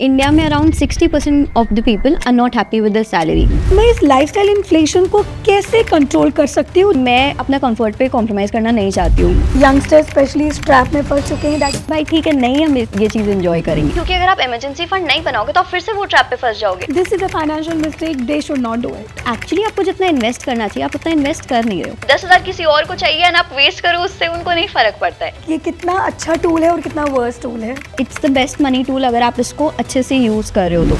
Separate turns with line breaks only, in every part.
India में around 60% of the people are not happy with the salary.
मैं इस lifestyle inflation को कैसे कंट्रोल कर सकती हूँ?
मैं अपना कंफर्ट पे कॉम्प्रोमाइज़ करना नहीं चाहती हूँ।
यंगस्टर्स स्पेशली इस ट्रैप में फंस चुके हैं।
भाई ठीक है, नहीं हम ये चीज़ एंजॉय करेंगे,
क्योंकि अगर आप इमरजेंसी फंड नहीं बनाओगे तो आप फिर से वो ट्रैप पे फंस जाओगे।
This is a financial mistake, they should not do it.
Actually आपको जितना इन्वेस्ट करना चाहिए आप उतना इन्वेस्ट कर नहीं रहे हो।
10,000 किसी और को चाहिए और आप वेस्ट करो, उससे उनको नहीं फर्क पड़ता है।
ये कितना अच्छा टूल है और कितना वर्स्ट टूल है।
It's the best money tool अगर आप इसको अच्छे से यूज़ कर रहे हो तो।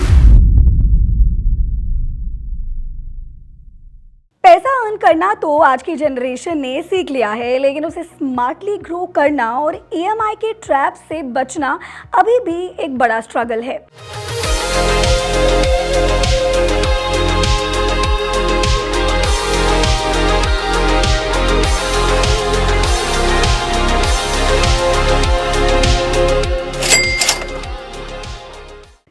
पैसा अर्न करना तो आज की जनरेशन ने सीख लिया है, लेकिन उसे स्मार्टली ग्रो करना और ईएमआई के ट्रैप से बचना अभी भी एक बड़ा स्ट्रगल है।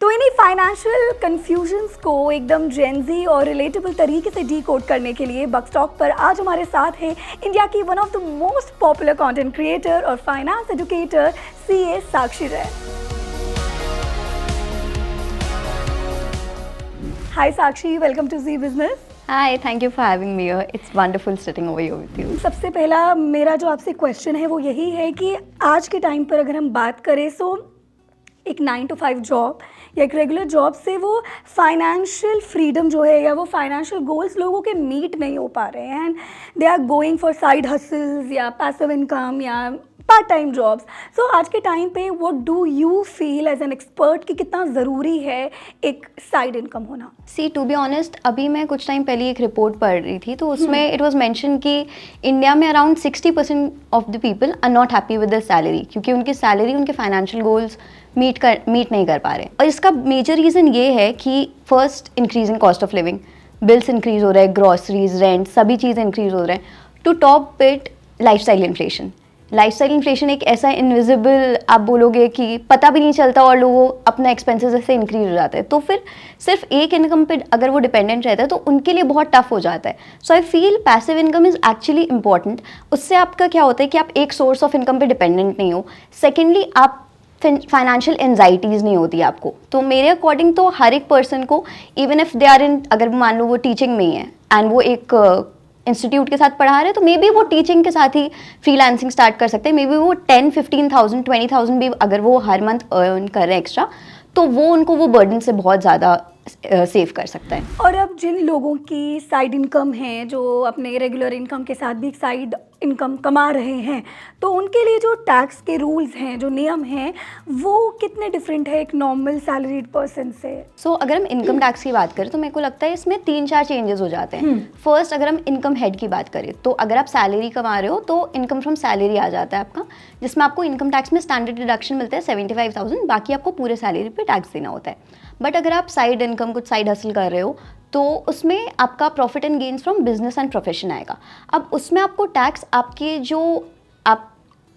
तो इन्हीं फाइनेंशियल कंफ्यूजन्स को एकदम जेनजी और रिलेटेबल तरीके से डीकोड करने के लिए बक्सटॉक पर आज हमारे साथ है इंडिया की one of the most popular content creator और finance educator CA Sakshi Roy. Hi Sakshi, welcome to Zee business.
Hi, thank you for having me here. It's wonderful sitting over here with you.
सबसे पहला मेरा जो आपसे क्वेश्चन है वो यही है कि आज के टाइम पर अगर हम बात करें तो एक 9 to 5 जॉब या एक रेगुलर जॉब से वो फाइनेंशियल फ्रीडम जो है या वो फाइनेंशियल गोल्स लोगों के मीट नहीं हो पा रहे हैं and they are going for side hustles या पैसिव इनकम या पार्ट टाइम जॉब्स। सो आज के टाइम पे what do you feel as an expert कि कितना ज़रूरी है एक साइड इनकम होना?
सी टू बी ऑनेस्ट, अभी मैं कुछ टाइम पहले एक रिपोर्ट पढ़ रही थी तो उसमें इट वाज मेंशन कि इंडिया में around 60% of the people are not happy with the salary, क्योंकि उनकी सैलरी उनके फाइनेंशियल गोल्स मीट नहीं कर पा रहे। और इसका मेजर रीज़न ये है कि first increasing cost of living, bills increase हो रहे हैं, ग्रॉसरीज, रेंट, सभी चीज़ इंक्रीज हो रहे हैं। To top it lifestyle inflation एक ऐसा इनविजिबल, आप बोलोगे कि पता भी नहीं चलता और लोगों अपना एक्सपेंसेस ऐसे इंक्रीज हो जाते हैं। तो फिर सिर्फ एक इनकम पे अगर वो डिपेंडेंट रहता है तो उनके लिए बहुत टफ हो जाता है। So I feel passive income is actually important. उससे आपका क्या होता है कि आप एक सोर्स ऑफ इनकम पे डिपेंडेंट नहीं हो। सेकेंडली, आप फाइनेंशियल एनजाइटीज़ नहीं होती आपको। तो मेरे अकॉर्डिंग तो हर एक पर्सन को, even if they are in, अगर मान लो वो टीचिंग में ही है एंड वो एक इंस्टीट्यूट के साथ पढ़ा रहे हैं तो मे बी वो टीचिंग के साथ ही फ्रीलांसिंग स्टार्ट कर सकते हैं। मे बी वो 10-15,000 20,000 भी अगर वो हर मंथ अर्न कर रहे हैं एक्स्ट्रा, तो वो उनको वो बर्डन से बहुत ज़्यादा सेव कर सकता है।
और अब जिन लोगों की साइड इनकम है, जो अपने रेगुलर इनकम के साथ भी साइड इनकम कमा रहे हैं, तो उनके लिए जो टैक्स के रूल्स हैं, जो नियम हैं, वो कितने डिफरेंट है एक नॉर्मल सैलरीड पर्सन से?
सो अगर हम इनकम टैक्स की बात करें तो मेरे को लगता है इसमें 3-4 चेंजेस हो जाते हैं। फर्स्ट, अगर हम इनकम हेड की बात करें तो अगर आप सैलरी कमा रहे हो तो इनकम फ्रॉम सैलरी आ जाता है आपका, जिसमें आपको इनकम टैक्स में स्टैंडर्ड डिडक्शन मिलता है 75,000, बाकी आपको पूरे सैलरी पे टैक्स देना होता है। बट अगर आप साइड इनकम, कुछ साइड हसल कर रहे हो तो उसमें आपका profit and gains from business and profession आएगा। अब उसमें आपको टैक्स आपके जो आप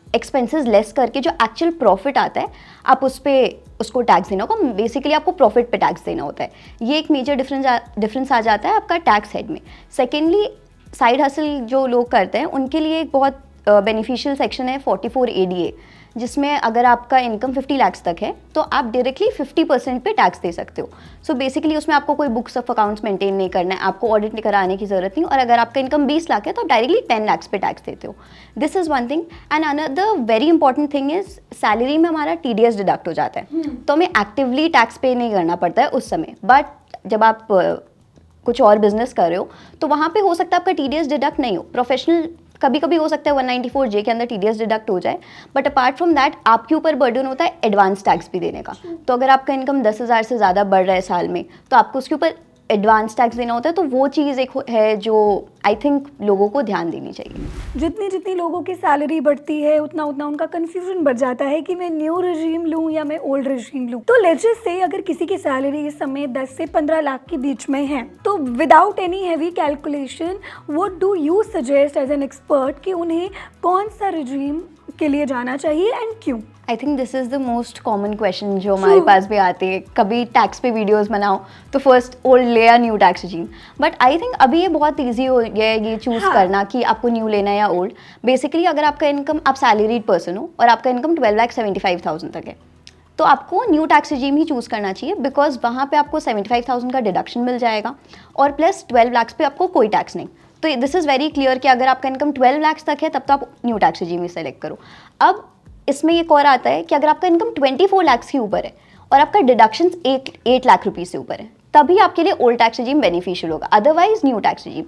एक्सपेंसेस लेस करके जो एक्चुअल प्रॉफिट आता है आप उस पर उसको टैक्स देना होगा। बेसिकली आपको प्रॉफिट पे टैक्स देना होता है। ये एक मेजर डिफरेंस आ जाता है आपका टैक्स हेड में। सेकेंडली, साइड हसल जो लोग करते हैं उनके लिए एक बहुत बेनिफिशियल सेक्शन है 44 ADA, जिसमें अगर आपका इनकम 50 लाख तक है तो आप डायरेक्टली 50% पे टैक्स दे सकते हो। सो बेसिकली उसमें आपको कोई बुक्स ऑफ अकाउंट्स मेंटेन नहीं करना है, आपको ऑडिट कराने की ज़रूरत नहीं। और अगर आपका इनकम 20 लाख है तो आप डायरेक्टली 10 लाख पे टैक्स देते हो। This is one thing. And another very important thing is salary में हमारा TDS डिडक्ट हो जाता है, तो हमें एक्टिवली टैक्स पे नहीं करना पड़ता है उस समय। बट जब आप कुछ और बिजनेस कर रहे हो तो वहाँ पे हो सकता है आपका TDS डिडक्ट नहीं हो। प्रोफेशनल कभी कभी हो सकता है 194J के अंदर TDS डिडक्ट हो जाए, बट अपार्ट फ्रॉम दैट आपके ऊपर बर्डन होता है एडवांस टैक्स भी देने का। तो अगर आपका इनकम 10,000 से ज़्यादा बढ़ रहा है साल में तो आपको उसके ऊपर एडवांस टैक्स देना होता है। तो वो चीज़ एक है जो आई थिंक लोगों को ध्यान देनी चाहिए।
जितनी जितनी लोगों की सैलरी बढ़ती है उतना उतना उनका कंफ्यूजन बढ़ जाता है कि मैं न्यू रेजिम लूँ या मैं ओल्ड रेजिम लूँ। तो लेट्स जस्ट से अगर किसी की सैलरी इस समय 10 से 15 लाख के बीच में है तो without any heavy calculation what do you suggest as an expert कि उन्हें कौन सा रेजिम के लिए जाना चाहिए एंड क्यों?
आई think this is the most common question जो हमारे पास भी आते हैं। कभी टैक्स पे वीडियोस बनाओ तो फर्स्ट ओल्ड ले या new tax रजीम। But I think अभी ये बहुत ईजी हो गया है ये चूज़ करना कि आपको न्यू लेना है या ओल्ड। बेसिकली अगर आपका इनकम, आप सैलरीड पर्सन हो और आपका इनकम 12,75,000 तक है तो आपको न्यू टैक्स रिजीम ही चूज़ करना चाहिए, बिकॉज वहाँ पे आपको 75,000 का डिडक्शन मिल जाएगा और प्लस 12 लाख पे आपको कोई टैक्स नहीं। तो दिस इज़ वेरी क्लियर कि अगर आपका इनकम 12 लाख तक है तब तो आप न्यू टैक्स रिजीम ही सेलेक्ट करो। अब इसमें एक और आता है कि अगर आपका इनकम 24 लाख के ऊपर है और आपका डिडक्शन 8 लाख रुपीज़ से ऊपर है, तभी आपके लिए ओल्ड टैक्स रिजीम बेनिफिशियल होगा, अदरवाइज न्यू टैक्स रिजीम।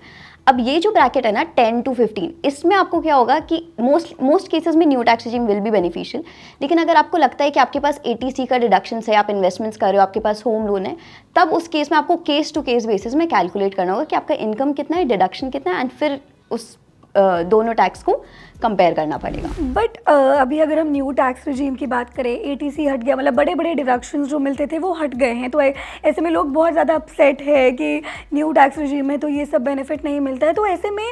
अब ये जो ब्रैकेट है ना 10 to 15, इसमें आपको क्या होगा कि मोस्ट केसेस में new tax regime will be beneficial. लेकिन अगर आपको लगता है कि आपके पास ATC का डिडक्शन है, आप इन्वेस्टमेंट्स कर रहे हो, आपके पास होम लोन है, तब उस केस में आपको केस टू केस बेसिस में कैलकुलेट करना होगा कि आपका इनकम कितना है, डिडक्शन कितना है, एंड फिर उस दोनों टैक्स को कंपेयर करना पड़ेगा।
बट अभी अगर हम न्यू टैक्स रिजीम की बात करें, ATC हट गया, मतलब बड़े बड़े डिडक्शंस जो मिलते थे वो हट गए हैं, तो ऐसे में लोग बहुत ज़्यादा अपसेट है कि न्यू टैक्स रिजीम में तो ये सब बेनिफिट नहीं मिलता है। तो ऐसे में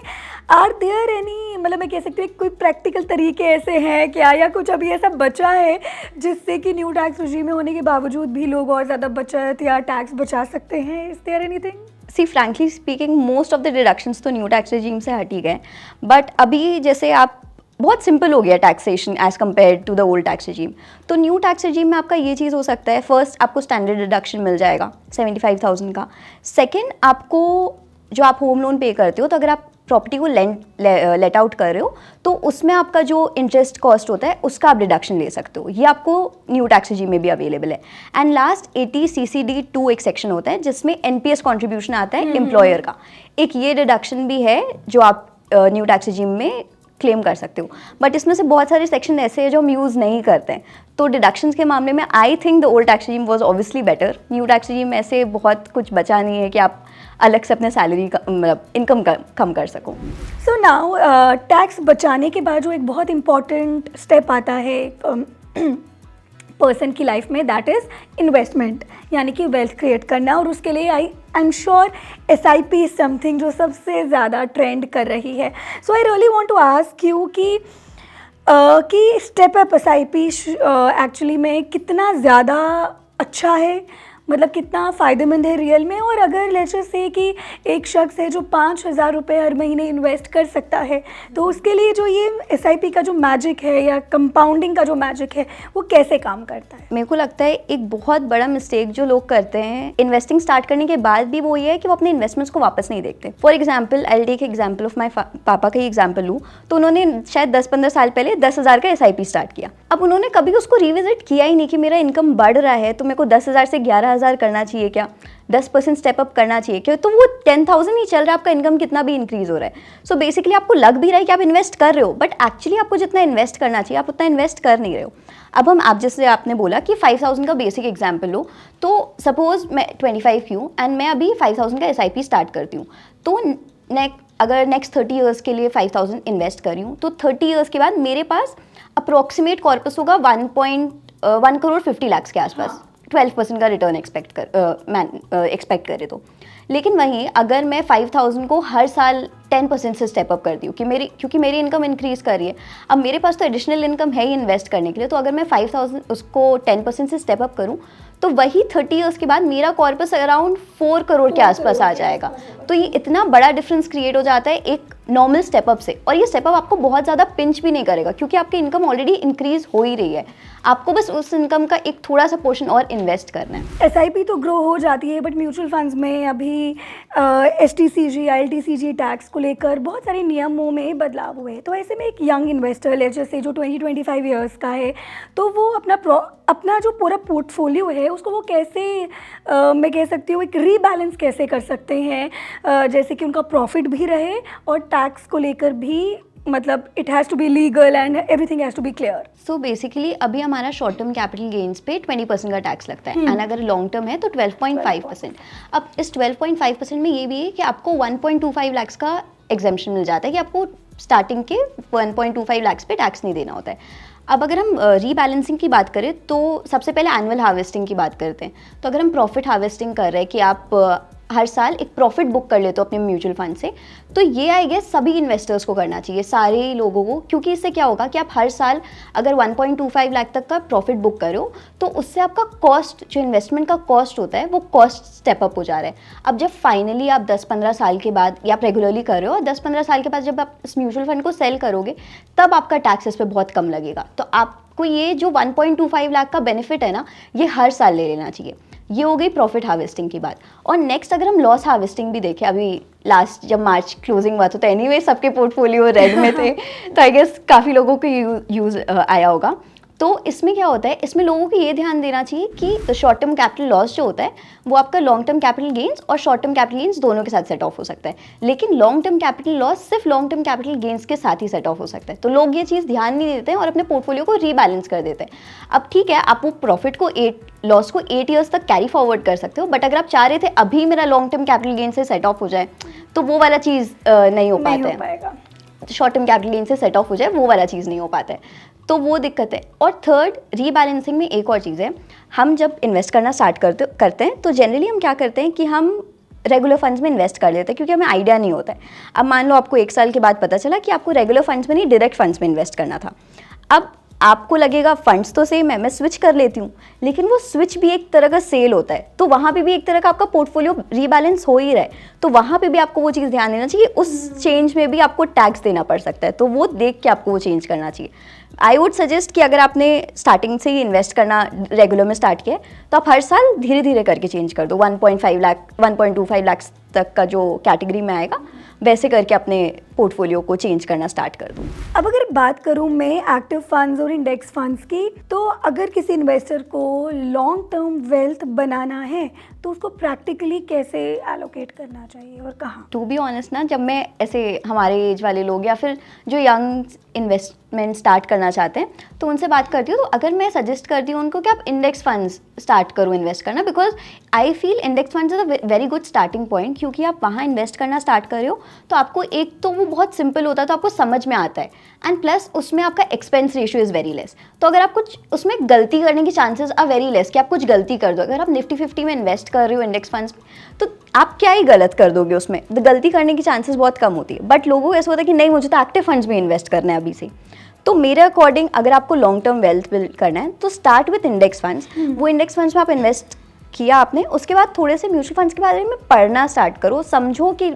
आर देयर एनी, मतलब मैं कह सकती हूँ कोई प्रैक्टिकल तरीके ऐसे हैं क्या, या कुछ अभी ऐसा बचा है जिससे कि न्यू टैक्स रिजीम में होने के बावजूद भी लोग और ज़्यादा बचत या टैक्स बचा सकते हैं? Is there anything?
See frankly speaking most of the deductions तो न्यू टैक्स रिजीम से हट ही गए, बट अभी जैसे आप बहुत सिंपल हो गया taxation as compare to the old tax regime. तो न्यू टैक्स रिजीम में आपका ये चीज़ हो सकता है, फर्स्ट आपको स्टैंडर्ड डिडक्शन मिल जाएगा 75,000 का। सेकेंड, आपको जो आप होम लोन पे करते हो, तो अगर आप प्रॉपर्टी को लेट आउट कर रहे हो तो उसमें आपका जो इंटरेस्ट कॉस्ट होता है उसका आप डिडक्शन ले सकते हो, ये आपको न्यू टैक्स रिजीम में भी अवेलेबल है। एंड लास्ट 80CCD2 एक सेक्शन होता है जिसमें NPS कॉन्ट्रीब्यूशन आता है एम्प्लॉयर का, एक ये डिडक्शन भी है जो आप न्यू टैक्स रिजीम में क्लेम कर सकते हो। बट इसमें से बहुत सारे सेक्शन ऐसे हैं जो हम यूज़ नहीं करते हैं, तो डिडक्शंस के मामले में I think the old tax regime was obviously better. New tax regime में ऐसे बहुत कुछ बचा नहीं है कि आप अलग से अपने सैलरी का मतलब इनकम कम कर सको।
सो नाउ टैक्स बचाने के बाद जो एक बहुत इम्पॉर्टेंट स्टेप आता है पर्सन की लाइफ में, दैट इज़ इन्वेस्टमेंट, यानी कि वेल्थ क्रिएट करना। और उसके लिए I am sure SIP is something जो सबसे ज़्यादा ट्रेंड कर रही है। So I really want to ask you कि स्टेप अप SIP एक्चुअली में कितना ज़्यादा अच्छा है, मतलब कितना फ़ायदेमंद है रियल में। और अगर लेट्स से कि एक शख्स है जो 5,000 रुपये हर महीने इन्वेस्ट कर सकता है, तो उसके लिए जो ये SIP का जो मैजिक है या कंपाउंडिंग का जो मैजिक है वो कैसे काम करता है?
मेरे को लगता है एक बहुत बड़ा मिस्टेक जो लोग करते हैं इन्वेस्टिंग स्टार्ट करने के बाद भी, वो ये है कि वो अपने इन्वेस्टमेंट्स को वापस नहीं देखते। For example, I will take example of my पापा का ही एग्जाम्पल लूँ, तो उन्होंने शायद 10-15 साल पहले 10,000 का SIP स्टार्ट किया। अब उन्होंने कभी उसको रिविजिट किया ही नहीं कि मेरा इनकम बढ़ रहा है तो मेरे को 10,000 से 11,000 करना चाहिए क्या, 10% स्टेप अप करना चाहिए क्या, तो वो 10,000 ही चल रहा है, आपका इनकम कितना भी इंक्रीज हो रहा है। सो बेसिकली आपको लग भी रहा है कि आप इन्वेस्ट कर रहे हो, बट एक्चुअली आपको जितना इन्वेस्ट करना चाहिए आप उतना इन्वेस्ट कर नहीं रहे हो। अब आप जैसे आपने बोला कि 5,000 का बेसिक एग्जाम्पल लो, तो सपोज मैं 25 की हूँ एंड मैं अभी 5,000 का SIP स्टार्ट करती हूँ, तो अगर नेक्स्ट 30 ईयर्स के लिए 5,000 इन्वेस्ट कर रही हूँ, तो 30 ईयर्स के बाद मेरे पास अप्रोक्सीमेट कॉर्पस होगा 1 करोड़ 50 लाख के आसपास। 12% का रिटर्न एक्सपेक्ट करे तो। लेकिन वहीं अगर मैं 5,000 को हर साल 10% से स्टेप अप करती हूँ क्योंकि मेरी इनकम इंक्रीज़ कर रही है, अब मेरे पास तो एडिशनल इनकम है ही इन्वेस्ट करने के लिए, तो अगर मैं 5,000 उसको 10% से स्टेप अप करूँ तो वही 30 ईयर्स के बाद मेरा कॉर्पस अराउंड 4 करोड़ के आसपास आ जाएगा। तो ये इतना बड़ा डिफरेंस क्रिएट हो जाता है एक नॉर्मल स्टेपअप से, और ये स्टेपअप आपको बहुत ज़्यादा पिंच भी नहीं करेगा क्योंकि आपकी इनकम ऑलरेडी इंक्रीज हो ही रही है, आपको बस उस इनकम का एक थोड़ा सा पोर्शन और इन्वेस्ट करना है।
SIP तो ग्रो हो जाती है, बट म्यूचुअल फंड्स में अभी STCG LTCG टैक्स को लेकर बहुत सारे नियमों में बदलाव हुए। तो ऐसे में एक यंग इन्वेस्टर ले जैसे जो 20-25 ईयर्स का है, तो वो अपना जो पूरा पोर्टफोलियो है उसको वो कैसे मैं कह सकती हूँ एक रीबैलेंस कैसे कर सकते हैं, जैसे कि उनका प्रॉफिट भी रहे और टैक्स को लेकर भी, मतलब it has to be legal and everything has to be clear.
So basically अभी हमारा शॉर्ट टर्म कैपिटल गेन्स पे 20% का टैक्स लगता है एंड अगर लॉन्ग टर्म है तो 12.5%। अब इस 12.5% में ये भी है कि आपको 1.25 लाख का एग्जेम्पशन मिल जाता है कि आपको स्टार्टिंग के 1.25 लाख पे टैक्स नहीं देना होता है। अब अगर हम रीबैलेंसिंग की बात करें तो सबसे पहले एनुअल हार्वेस्टिंग की बात करते हैं। तो अगर हम प्रॉफिट हार्वेस्टिंग कर रहे हैं कि आप हर साल एक प्रॉफिट बुक कर लेते हो अपने म्यूचुअल फंड से, तो ये आई गेस सभी इन्वेस्टर्स को करना चाहिए, सारे लोगों को, क्योंकि इससे क्या होगा कि आप हर साल अगर 1.25 लाख तक का प्रॉफिट बुक करो तो उससे आपका कॉस्ट, जो इन्वेस्टमेंट का कॉस्ट होता है वो कॉस्ट स्टेप अप हो जा रहा है। अब जब फाइनली आप 10-15 साल के बाद, या आप रेगुलरली कर रहे हो, 10-15 साल के बाद जब आप इस म्यूचुअल फंड को सेल करोगे तब आपका टैक्स इस पर बहुत कम लगेगा। तो आप आपको ये जो 1.25 लाख का बेनिफिट है ना, ये हर साल ले लेना चाहिए। ये हो गई प्रॉफिट हार्वेस्टिंग की बात। और नेक्स्ट अगर हम लॉस हार्वेस्टिंग भी देखें, अभी लास्ट जब मार्च क्लोजिंग हुआ तो एनीवे सबके पोर्टफोलियो रेड में थे तो आई गेस काफ़ी लोगों को यूज़ आया होगा। तो इसमें क्या होता है, इसमें लोगों को ये ध्यान देना चाहिए कि शॉर्ट टर्म कैपिटल लॉस जो होता है वो आपका लॉन्ग टर्म कैपिटल गेन्स और शॉर्ट टर्म कैपिटल गेन्स दोनों के साथ सेट ऑफ हो सकता है, लेकिन लॉन्ग टर्म कैपिटल लॉस सिर्फ लॉन्ग टर्म कैपिटल गेन्स के साथ ही सेट ऑफ हो सकता है। तो लोग ये चीज़ ध्यान नहीं देते हैं और अपने पोर्टफोलियो को रीबैलेंस कर देते हैं। अब ठीक है, आप वो प्रॉफिट को लॉस को 8 ईयर्स तक कैरी फॉरवर्ड कर सकते हो, बट अगर आप चाह रहे थे अभी मेरा लॉन्ग टर्म कैपिटल गेन से सेट ऑफ हो जाए तो वो वाला चीज़ नहीं हो पाता है, शॉर्ट टर्म कैपिटल गेन से सेट ऑफ हो जाए वो वाला चीज़ नहीं हो पाता है, तो वो दिक्कत है। और थर्ड, रीबैलेंसिंग में एक और चीज़ है, हम जब इन्वेस्ट करना स्टार्ट करते हैं तो जनरली हम क्या करते हैं कि हम रेगुलर फंड्स में इन्वेस्ट कर लेते हैं क्योंकि हमें आइडिया नहीं होता है। अब मान लो आपको 1 साल के बाद पता चला कि आपको रेगुलर फंड्स में नहीं डायरेक्ट फंड्स में इन्वेस्ट करना था। अब आपको लगेगा फंड्स तो सेम है, मैं स्विच कर लेती हूँ, लेकिन वो स्विच भी एक तरह का सेल होता है, तो वहाँ पे भी एक तरह का आपका पोर्टफोलियो रीबैलेंस हो ही रहा है, तो वहाँ पे भी आपको वो चीज़ ध्यान देना चाहिए। उस चेंज में भी आपको टैक्स देना पड़ सकता है, तो वो देख के आपको वो चेंज करना चाहिए। आई वुड सजेस्ट कि अगर आपने स्टार्टिंग से ही इन्वेस्ट करना रेगुलर में स्टार्ट किया तो आप हर साल धीरे धीरे करके चेंज कर दो। 1.5 लाख 1.25 लाख तक का जो कैटेगरी में आएगा वैसे करके अपने पोर्टफोलियो को चेंज करना स्टार्ट कर दूँ।
अब अगर बात करूँ मैं एक्टिव फंड्स और इंडेक्स फंड्स की, तो अगर किसी इन्वेस्टर को लॉन्ग टर्म वेल्थ बनाना है तो उसको प्रैक्टिकली कैसे एलोकेट करना चाहिए और कहाँ?
टू बी ऑनेस्ट ना, जब मैं ऐसे हमारे एज वाले लोग या फिर जो यंग इन्वेस्टमेंट स्टार्ट करना चाहते हैं तो उनसे बात करती हूँ, तो अगर मैं सजेस्ट करती हूँ उनको कि आप इंडेक्स फंड्स स्टार्ट करो इन्वेस्ट करना, because I feel index funds is a very good starting point, क्योंकि आप वहाँ इन्वेस्ट करना स्टार्ट कर रहे हो तो आपको एक तो वो बहुत सिंपल होता है तो आपको समझ में आता है, एंड प्लस उसमें आपका expense ratio is very less. तो अगर आप कुछ उसमें गलती करने की चांसेस आर वेरी लेस कि आप कुछ गलती कर दो। अगर आप निफ्टी 50 में इन्वेस्ट कर रहे हो इंडेक्स फंड्स तो आप क्या ही गलत कर दोगे, उसमें गलती करने की चांसेस बहुत कम होती है। बट लोगों को ऐसा होता है कि नहीं, मुझे तो एक्टिव फंड्स में इन्वेस्ट करना है अभी से। तो मेरे अकॉर्डिंग अगर आपको लॉन्ग टर्म वेल्थ बिल्ड करना है तो स्टार्ट विथ इंडेक्स फंड्स। वो इंडेक्स फंड्स में आप इन्वेस्ट किया आपने, उसके बाद थोड़े से म्यूचुअल फंड्स के बारे में पढ़ना स्टार्ट करो, समझो कि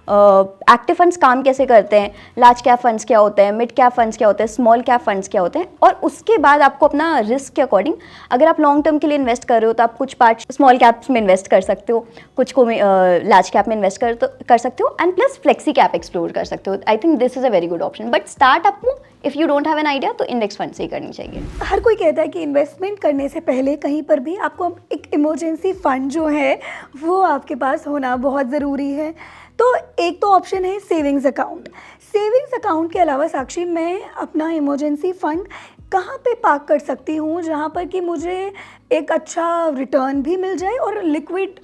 एक्टिव फंड्स काम कैसे करते हैं, लार्ज कैप फंड्स क्या होते हैं, मिड कैप फंड्स क्या होते हैं, स्मॉल कैप फंड्स क्या होते हैं, और उसके बाद आपको अपना रिस्क के अकॉर्डिंग, अगर आप लॉन्ग टर्म के लिए इन्वेस्ट कर रहे हो तो आप कुछ पार्ट स्मॉल कैप्स में इन्वेस्ट कर सकते हो, कुछ को लार्ज कैप में इन्वेस्ट कर सकते हो, and plus flexi cap explore कर सकते हो। I think this is a very good option, but start आपको if you don't have an idea तो इंडेक्स फंड से ही करनी चाहिए।
हर कोई कहता है कि इन्वेस्टमेंट करने से पहले कहीं पर भी आपको एक इमरजेंसी फंड जो है वो आपके पास होना बहुत ज़रूरी है। तो एक तो ऑप्शन है सेविंग्स अकाउंट। सेविंग्स अकाउंट के अलावा साक्षी, मैं अपना इमरजेंसी फंड कहाँ पे पार्क कर सकती हूँ जहाँ पर कि मुझे एक अच्छा रिटर्न भी मिल जाए और लिक्विड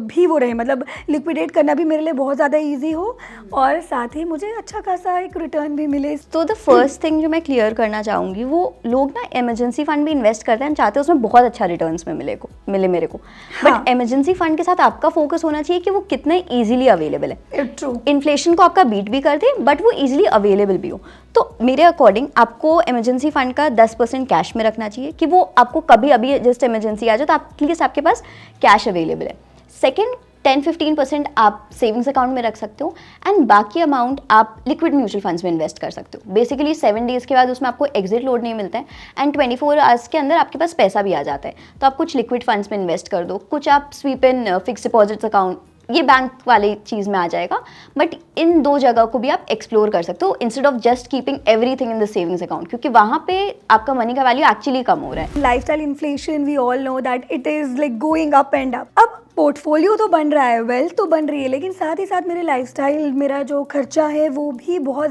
भी वो रहे, मतलब लिक्विडेट करना भी मेरे लिए बहुत ज़्यादा इजी हो और साथ ही मुझे अच्छा खासा एक रिटर्न भी मिले।
तो द फर्स्ट थिंग जो मैं क्लियर करना चाहूँगी, वो लोग ना इमरजेंसी फंड भी इन्वेस्ट करते हैं, चाहते हैं उसमें बहुत अच्छा रिटर्न्स में मिले मेरे को। बट इमरजेंसी फंड के साथ आपका फोकस होना चाहिए कि वो कितने ईजिली अवेलेबल है।
ट्रू,
इन्फ्लेशन को आपका बीट भी कर दे बट वो ईजिली अवेलेबल भी हो। तो मेरे अकॉर्डिंग आपको इमरजेंसी फंड का 10% कैश में रखना चाहिए कि वो आपको कभी अभी जस्ट इमरजेंसी आ जाए तो एटलीस्ट आपके पास कैश अवेलेबल है। सेकेंड, 10-15% आप सेविंग्स अकाउंट में रख सकते हो, एंड बाकी अमाउंट आप लिक्विड म्यूचुअल फंड्स में इन्वेस्ट कर सकते हो। बेसिकली 7 डेज़ के बाद उसमें आपको एग्जिट लोड नहीं मिलता है, एंड 24 आवर्स के अंदर आपके पास पैसा भी आ जाता है। तो आप कुछ लिक्विड फंड्स में इन्वेस्ट कर दो, कुछ आप sweep in fix deposits account, ये बैंक वाली चीज़ में आ जाएगा। बट इन 2 जगह को भी आप एक्सप्लोर कर सकते हो instead of just keeping everything in the savings account, क्योंकि वहाँ पे आपका मनी का वैल्यू एक्चुअली कम हो रहा है।
Lifestyle inflation, we all know that it is like going up and up. अब पोर्टफोलियो तो बन रहा है, वेल्थ तो बन रही है, लेकिन साथ ही साथ मेरे लाइफस्टाइल, मेरा जो खर्चा है वो भी बहुत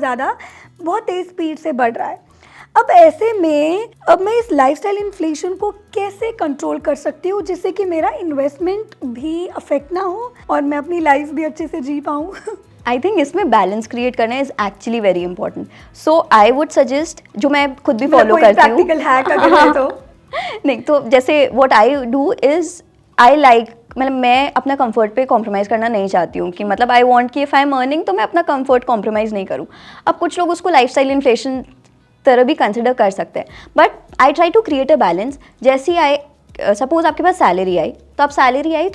तेज़ स्पीड से बढ़ रहा है। अब ऐसे में अब मैं इस लाइफस्टाइल इन्फ्लेशन को कैसे कंट्रोल कर सकती हूँ जिससे कि मेरा इन्वेस्टमेंट भी अफेक्ट ना हो और मैं अपनी लाइफ भी अच्छे से जी पाऊँ?
आई थिंक इसमें बैलेंस क्रिएट करना is actually very important. So I would suggest, जो मैं खुद भी फॉलो करती हूँ,
प्रैक्टिकल हैक अगर है तो
नहीं, तो जैसे what I do is I like, मतलब मैं अपना कंफर्ट पे कॉम्प्रोमाइज़ करना नहीं चाहती हूँ कि मतलब आई वांट कि इफ आई एम अर्निंग तो मैं अपना कंफर्ट कॉम्प्रोमाइज़ नहीं करूँ। अब कुछ लोग उसको लाइफस्टाइल इन्फ्लेशन तरह भी कंसिडर कर सकते हैं, but I try to create a balance. जैसे ही सपोज आपके पास सैलरी आई तो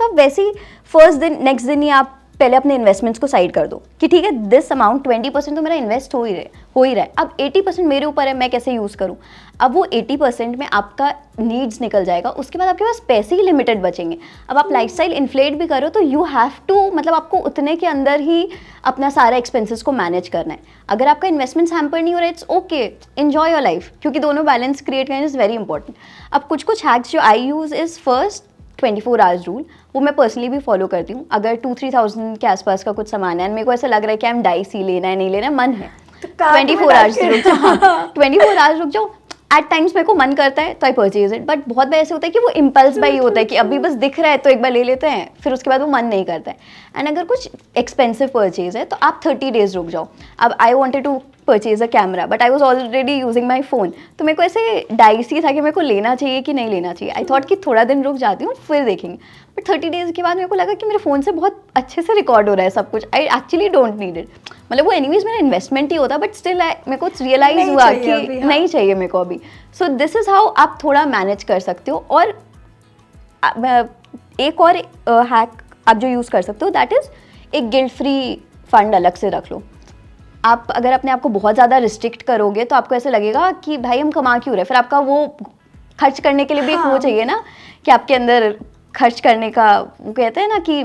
आप वैसे ही फर्स्ट दिन नेक्स्ट दिन ही आप पहले अपने इन्वेस्टमेंट्स को साइड कर दो कि ठीक है दिस अमाउंट 20% तो मेरा इन्वेस्ट हो ही रहा है, अब 80% मेरे ऊपर है मैं कैसे यूज़ करूँ। अब वो 80% में आपका नीड्स निकल जाएगा, उसके बाद आपके पास पैसे ही लिमिटेड बचेंगे। अब आप लाइफस्टाइल इन्फ्लेट भी करो तो यू हैव टू, मतलब आपको उतने के अंदर ही अपना सारा एक्सपेंसेस को मैनेज करना है। अगर आपका इन्वेस्टमेंट्स हैम्पर नहीं हो रहा है, it's okay, enjoy your life, क्योंकि दोनों बैलेंस क्रिएट करना इज़ वेरी इंपॉर्टेंट। अब कुछ हैक्स जो I use is first 24 hours rule, वो मैं पर्सनली भी फॉलो करती हूँ। अगर 2-3,000 के आसपास का कुछ सामान है, मेरे को ऐसा लग रहा है कि हम डाइस ही लेना है, नहीं लेना, मन है, 24 आवर्स रुक जाओ, 24 आवर्स रुक जाओ। एट टाइम्स मेरे को मन करता है तो आई परचेज इट, बट बहुत बार ऐसे होता है कि वो इम्पल्स बाई होता है कि अभी बस दिख रहा है तो एक बार ले लेते हैं, फिर उसके बाद वो मन नहीं करता है। एंड अगर कुछ एक्सपेंसिव परचेज है तो आप 30 डेज रुक जाओ। अब I wanted to purchase a camera but I was already using my phone, तो मेरे को ऐसे डाइस ही था कि मेरे को लेना चाहिए कि नहीं लेना चाहिए। आई थॉट कि थोड़ा दिन रुक जाती हूँ फिर देखेंगे, बट 30 डेज के बाद मेरे को लगा कि मेरे फ़ोन से बहुत अच्छे से रिकॉर्ड हो रहा है सब कुछ, I actually don't need it. मतलब वो एनीवेज मेरा इन्वेस्टमेंट ही होता, बट स्टिल मेरे को रियलाइज हुआ कि नहीं चाहिए मेरे को अभी। सो दिस इज़ हाउ आप थोड़ा मैनेज कर सकते हो। और एक और हैक आप जो यूज़ कर सकते हो दैट इज़ एक गिल्ट फ्री फंड अलग से रख लो। आप अगर अपने आप को बहुत ज़्यादा रिस्ट्रिक्ट करोगे तो आपको ऐसे लगेगा कि भाई हम कमा क्यों रहे, फिर आपका वो खर्च करने के लिए भी एक वो चाहिए ना कि आपके अंदर खर्च करने का, वो कहते हैं ना कि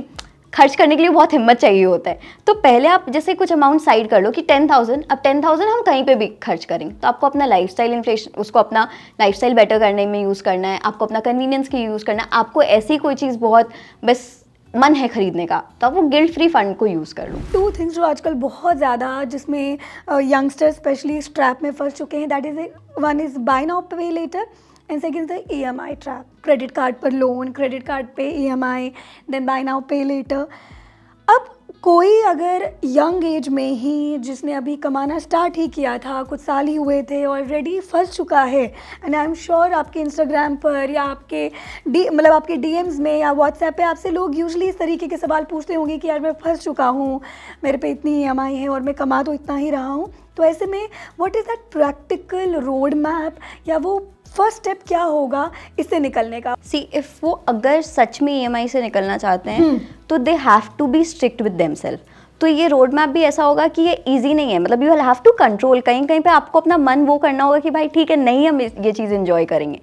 खर्च करने के लिए बहुत हिम्मत चाहिए होता है। तो पहले आप जैसे कुछ अमाउंट साइड कर लो कि 10,000, अब 10,000 हम कहीं पे भी खर्च करेंगे, तो आपको अपना लाइफस्टाइल इन्फ्लेशन, उसको अपना लाइफस्टाइल बेटर करने में यूज़ करना है, आपको अपना कन्वीनियंस के यूज़ करना है। आपको ऐसी कोई चीज़ बहुत बस मन है खरीदने का तो आप वो गिल्ट फ्री फंड को यूज़ कर लो।
2 थिंग्स जो आजकल बहुत ज़्यादा जिसमें यंगस्टर्स स्पेशली इस ट्रैप में फंस चुके हैं, that is one is buy now pay later and second the EMI trap. Credit card पर लोन, क्रेडिट कार्ड पे EMI, then buy now pay later. अब कोई अगर यंग एज में ही जिसने अभी कमाना स्टार्ट ही किया था, कुछ साल ही हुए थे, ऑलरेडी फंस चुका है, एंड आई एम श्योर आपके इंस्टाग्राम पर या आपके मतलब आपके DMs में या व्हाट्सएप पे आपसे लोग यूजुअली इस तरीके के सवाल पूछते होंगे कि यार मैं फंस चुका हूँ, मेरे पे इतनी EMI है और मैं कमा तो इतना ही रहा हूँ। तो ऐसे में what is that practical road map या वो फर्स्ट स्टेप क्या होगा इससे निकलने का?
सी इफ़ वो अगर सच में EMI से निकलना चाहते हैं तो they have to be strict with themselves. तो ये रोड मैप भी ऐसा होगा कि ये इजी नहीं है, मतलब you will have to control, कहीं कहीं पे आपको अपना मन वो करना होगा कि भाई ठीक है नहीं हम ये चीज़ एंजॉय करेंगे।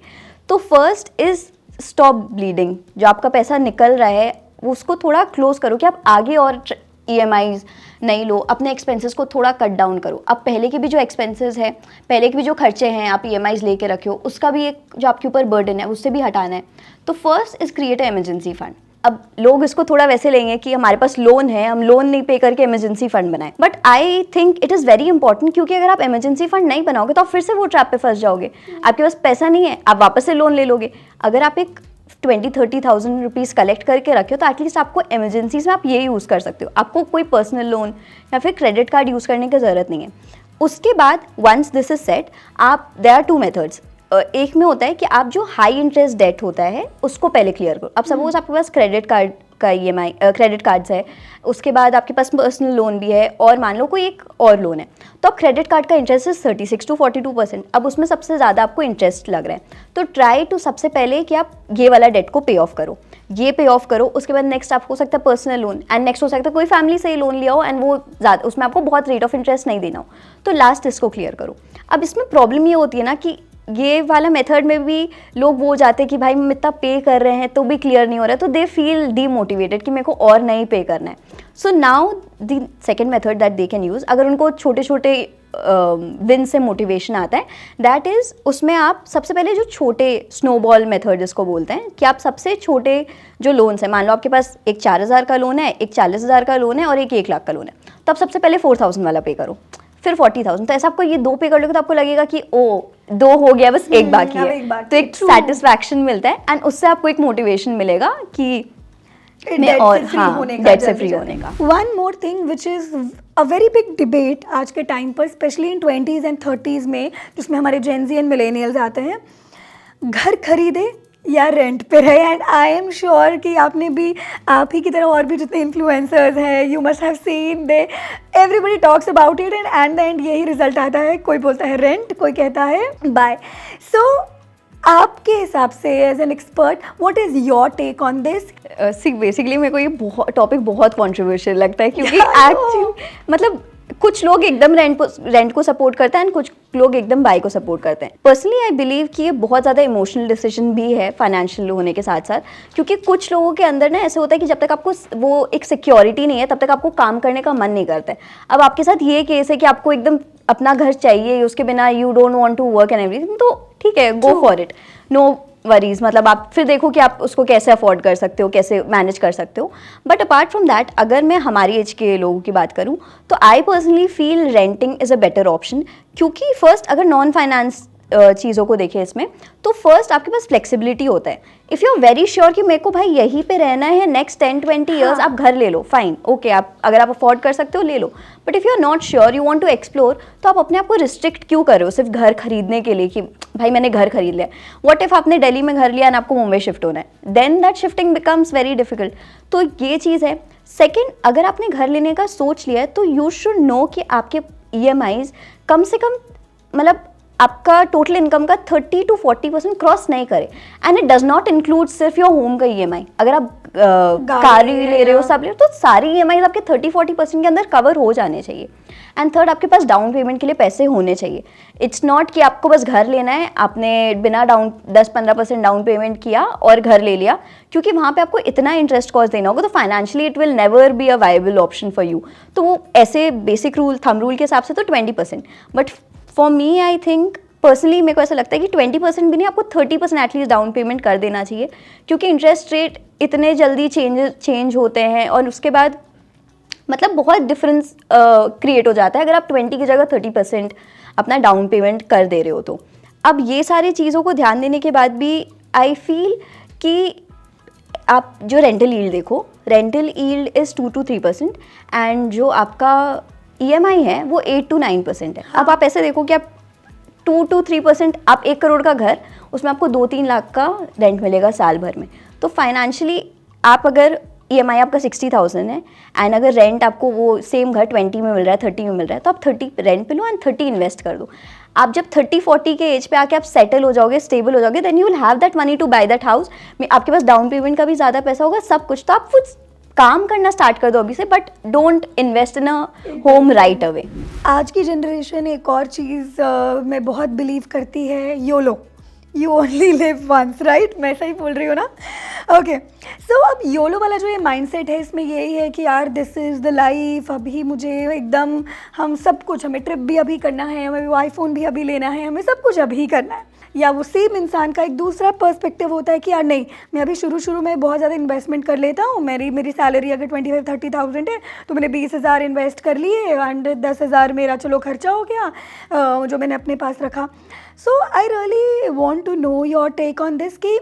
तो फर्स्ट इज़ स्टॉप ब्लीडिंग, जो आपका पैसा निकल रहा है उसको थोड़ा क्लोज करो कि आप आगे और EMIs नहीं लो, अपने एक्सपेंसेस को थोड़ा कट डाउन करो। अब पहले के भी जो एक्सपेंसेस है, पहले के भी जो खर्चे हैं आप EMIs लेके रखे हो, उसका भी एक जो आपके ऊपर बर्डन है उससे भी हटाना है। तो first is create a emergency fund. अब लोग इसको थोड़ा वैसे लेंगे कि हमारे पास लोन है, हम लोन नहीं पे करके इमरजेंसी फंड बनाएं, but I think it is very important, क्योंकि अगर आप इमरजेंसी फंड नहीं बनाओगे तो आप फिर से वो ट्रैप पे फंस जाओगे। आपके पास पैसा नहीं है, आप वापस से लोन ले लोगे। अगर आप एक 20-30,000 रुपीज़ कलेक्ट करके रखे हो तो एटलीस्ट आपको इमरजेंसीज में आप ये यूज़ कर सकते हो। आपको कोई पर्सनल लोन या फिर क्रेडिट कार्ड यूज़ करने की ज़रूरत नहीं है। उसके बाद वंस दिस इज सेट, आप देयर आर 2 मेथड्स। एक में होता है कि आप जो हाई इंटरेस्ट डेट होता है उसको पहले क्लियर करो। अब सपोज आपके पास क्रेडिट कार्ड का EMI क्रेडिट कार्ड्स है, उसके बाद आपके पास पर्सनल लोन भी है और मान लो कोई एक और लोन है, तो अब क्रेडिट कार्ड का इंटरेस्ट 36 to 42%। अब उसमें सबसे ज़्यादा आपको इंटरेस्ट लग रहा है, तो ट्राई टू सबसे पहले कि आप ये वाला डेट को पे ऑफ करो, ये पे ऑफ करो। उसके बाद नेक्स्ट आपको हो सकता है पर्सनल लोन, एंड नेक्स्ट हो सकता है कोई फैमिली से ही लोन लिया हो एंड वो ज़्यादा उसमें आपको बहुत रेट ऑफ इंटरेस्ट नहीं देना हो, तो लास्ट इसको क्लियर करो। अब इसमें प्रॉब्लम ये होती है ना कि ये वाला मेथड में भी लोग वो जाते हैं कि भाई हम इतना पे कर रहे हैं तो भी क्लियर नहीं हो रहा है, तो दे फील डीमोटिवेटेड कि मेरे को और नहीं पे करना है। So now the second method that they can use, अगर उनको छोटे छोटे विन से मोटिवेशन आता है, दैट इज़ उसमें आप सबसे पहले जो छोटे स्नोबॉल मेथड जिसको बोलते हैं कि आप सबसे छोटे जो लोन्स हैं, मान लो आपके पास एक 4,000 का लोन है, एक 40,000 का लोन है और एक 1 लाख का लोन है, तो आप सबसे पहले 4,000 वाला पे करो, फिर 40,000। तो ऐसा आपको ये 2 पे कर लोगे तो आपको लगेगा कि ओ 2 हो गया, बस एक बाकी है, तो एक सेटिस्फैक्शन मिलता है एंड उससे आपको एक मोटिवेशन मिलेगा कि
डेट से फ्री होने का।
का।
One more thing which is a very big debate आज के टाइम पर, specially in 20s and 30s में, जिसमें हमारे जेन ज़ी एंड मिलेनियल्स आते हैं, घर खरीदे या रेंट पे रहे। एंड आई एम श्योर कि आपने भी, आप ही की तरह और भी जितने इन्फ्लुएंसर्स हैं, you must have seen they, everybody talks about it and at the end यही रिजल्ट आता है, कोई बोलता है रेंट, कोई कहता है बाय। सो आपके हिसाब से as an expert what is your take on this?
See basically मेरे को ये टॉपिक बहुत कॉन्ट्रोवर्शियल लगता है क्योंकि
Yeah, I know.
एक्चुअली मतलब कुछ लोग एकदम रेंट को सपोर्ट करते हैं एंड कुछ लोग एकदम बाय को सपोर्ट करते हैं. पर्सनली आई बिलीव कि ये बहुत ज़्यादा इमोशनल डिसीजन भी है फाइनेंशियल होने के साथ साथ, क्योंकि कुछ लोगों के अंदर ना ऐसे होता है कि जब तक आपको वो एक सिक्योरिटी नहीं है तब तक आपको काम करने का मन नहीं करता है. अब आपके साथ ये केस है कि आपको एकदम अपना घर चाहिए, उसके बिना you don't want to work and everything, तो ठीक है, go for it, no worries. मतलब आप फिर देखो कि आप उसको कैसे अफोर्ड कर सकते हो, कैसे मैनेज कर सकते हो. बट अपार्ट फ्रॉम दैट, अगर मैं हमारी एज के लोगों की बात करूँ तो I personally feel renting is a better option. क्योंकि फर्स्ट अगर नॉन फाइनेंस चीज़ों को देखें इसमें, तो फर्स्ट आपके पास फ्लेक्सिबिलिटी होता है. If you are very sure कि मेरे को भाई यहीं पे रहना है नेक्स्ट 10-20 ईयर्स, आप घर ले लो, फाइन, ओके, आप अगर आप अफोर्ड कर सकते हो ले लो. But if you are not sure, you want to explore, तो आप अपने आप को रिस्ट्रिक्ट क्यों कर रहे हो सिर्फ घर खरीदने के लिए कि भाई मैंने घर खरीद लिया. व्हाट इफ आपने दिल्ली में घर लिया एंड आपको मुंबई शिफ्ट होना है, then that shifting becomes very difficult. तो ये चीज़ है. सेकेंड, अगर आपने घर लेने का सोच लिया है तो यू शुड नो कि आपके EMIs कम से कम मतलब आपका टोटल इनकम का 30 to 40% क्रॉस नहीं करे. And it does not include सिर्फ योर होम का EMI. अगर आप कार ले रहे हो, सब ले रहे हो, तो सारी EMIs आपके 30-40% के अंदर कवर हो जाने चाहिए. एंड थर्ड, आपके पास डाउन पेमेंट के लिए पैसे होने चाहिए. इट्स नॉट कि आपको बस घर लेना है, आपने बिना 10-15% डाउन पेमेंट किया और घर ले लिया, क्योंकि वहाँ पे आपको इतना इंटरेस्ट कॉस्ट देना होगा, तो financially it will never be a viable option for you. तो वो ऐसे बेसिक थंब रूल के हिसाब से तो 20%. But for me I think personally मेरे को ऐसा लगता है कि 20% भी नहीं, आपको 30% एटलीस्ट डाउन पेमेंट कर देना चाहिए, क्योंकि इंटरेस्ट रेट इतने जल्दी चेंज होते हैं और उसके बाद मतलब बहुत डिफरेंस क्रिएट हो जाता है अगर आप 20 की जगह 30% अपना डाउन पेमेंट कर दे रहे हो तो. अब ये सारी चीज़ों को ध्यान देने के बाद भी आई फील कि आप जो रेंटल यील्ड देखो, rental yield is 2 to 3% and जो आपका EMI है वो 8 to 9% है. अब आप ऐसे देखो कि आप 2 to 3%, आप 1 करोड़ का घर, उसमें आपको 2-3 लाख का रेंट मिलेगा साल भर में. तो फाइनेंशियली आप अगर EMI आपका 60,000 है एंड अगर रेंट आपको वो सेम घर 20 में मिल रहा है, 30 में मिल रहा है, तो आप 30 रेंट पे लो एंड 30 इन्वेस्ट कर दो. आप जब 30-40 के एज पे आके आप सेटल हो जाओगे, स्टेबल हो जाओगे, then you will have that money to buy that house. आपके पास डाउन पेमेंट का भी ज़्यादा पैसा होगा, सब कुछ. तो आप कुछ काम करना स्टार्ट कर दो अभी से, but don't invest in a home right away.
आज की जनरेशन एक और चीज़ में बहुत बिलीव करती है, YOLO, you only live once, right? मैं सही बोल रही हूँ ना? ओके, सो अब योलो वाला जो ये माइंडसेट है, इसमें यही है कि यार दिस इज़ द लाइफ, अभी मुझे एकदम हम सब कुछ, हमें ट्रिप भी अभी करना है, हमें आईफोन भी अभी लेना है, हमें सब कुछ अभी करना है. या वो सेम इंसान का एक दूसरा पर्सपेक्टिव होता है कि यार नहीं, मैं अभी शुरू में बहुत ज़्यादा इन्वेस्टमेंट कर लेता हूँ, मेरी सैलरी अगर 25-30,000 है तो मैंने 20,000 इन्वेस्ट कर लिए एंड 10,000 मेरा चलो खर्चा हो गया जो मैंने अपने पास रखा. So I really want to know your take on this कि